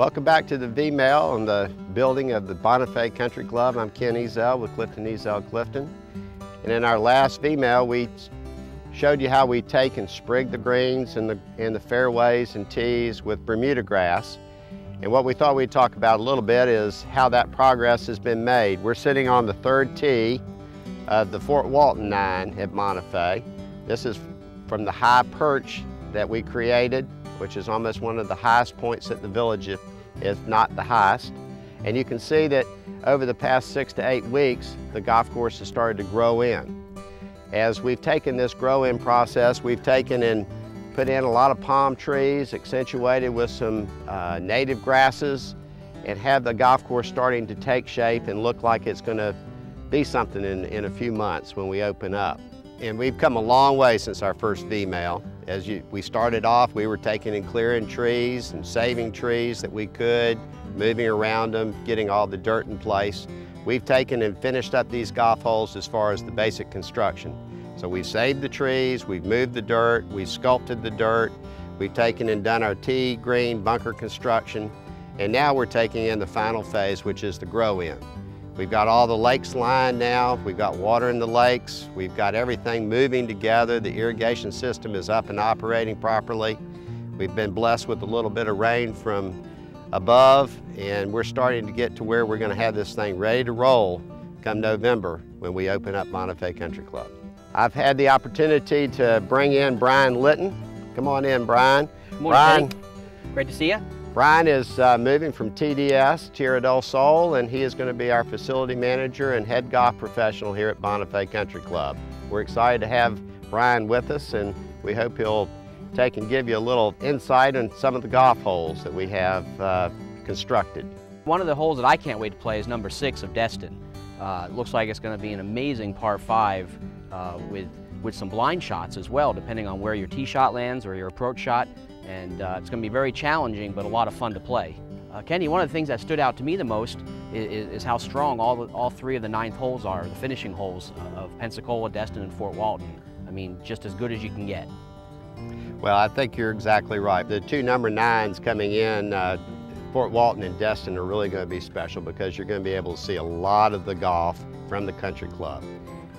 Welcome back to the V-Mail on the building of the Bonifay Country Club. I'm Ken Ezell with Clifton Ezell Clifton. And in our last V-Mail, we showed you how we take and sprig the greens in the fairways and tees with Bermuda grass. And what we thought we'd talk about a little bit is how that progress has been made. We're sitting on the third tee of the Fort Walton 9 at Bonifay. This is from the high perch that we created, which is almost one of the highest points at the village, if not the highest. And you can see that over the past 6 to 8 weeks, the golf course has started to grow in. As we've taken this grow-in process, we've taken and put in a lot of palm trees, accentuated with some native grasses, and have the golf course starting to take shape and look like it's going to be something in a few months when we open up. And we've come a long way since our first V-Mail. We started off, we were taking and clearing trees and saving trees that we could, moving around them, getting all the dirt in place. We've taken and finished up these golf holes as far as the basic construction. So we've saved the trees, we've moved the dirt, we've sculpted the dirt, we've taken and done our tee, green, bunker construction, and now we're taking in the final phase, which is the grow-in. We've got all the lakes lined now, we've got water in the lakes, we've got everything moving together, the irrigation system is up and operating properly. We've been blessed with a little bit of rain from above, and we're starting to get to where we're going to have this thing ready to roll come November when we open up Bonifay Country Club. I've had the opportunity to bring in Brian Linton. Come on in, Brian. Good morning, Brian. Great to see you. Brian is moving from TDS, Tierra del Sol, and he is going to be our facility manager and head golf professional here at Bonifay Country Club. We're excited to have Brian with us, and we hope he'll take and give you a little insight on some of the golf holes that we have constructed. One of the holes that I can't wait to play is number 6 of Destin. It looks like it's going to be an amazing par 5 with some blind shots as well, depending on where your tee shot lands or your approach shot. And it's going to be very challenging, but a lot of fun to play. Kenny, one of the things that stood out to me the most is how strong all 3 of the 9th holes are, the finishing holes of Pensacola, Destin, and Fort Walton. I mean, just as good as you can get. Well, I think you're exactly right. The 2 number 9s coming in, Fort Walton and Destin, are really going to be special because you're going to be able to see a lot of the golf from the country club.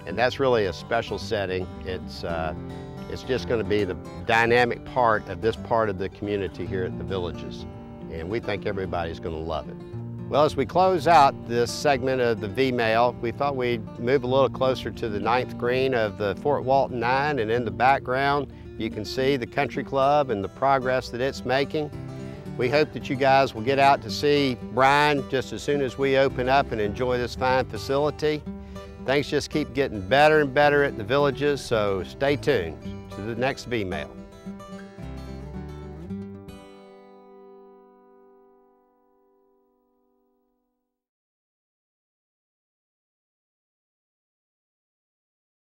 And that's really a special setting. It's just going to be the dynamic part of this part of the community here at the Villages. And we think everybody's going to love it. Well, as we close out this segment of the V-Mail, we thought we'd move a little closer to the 9th green of the Fort Walton 9, and in the background you can see the country club and the progress that it's making. We hope that you guys will get out to see Brian just as soon as we open up and enjoy this fine facility. Things just keep getting better and better at the Villages, so stay tuned to the next V-Mail.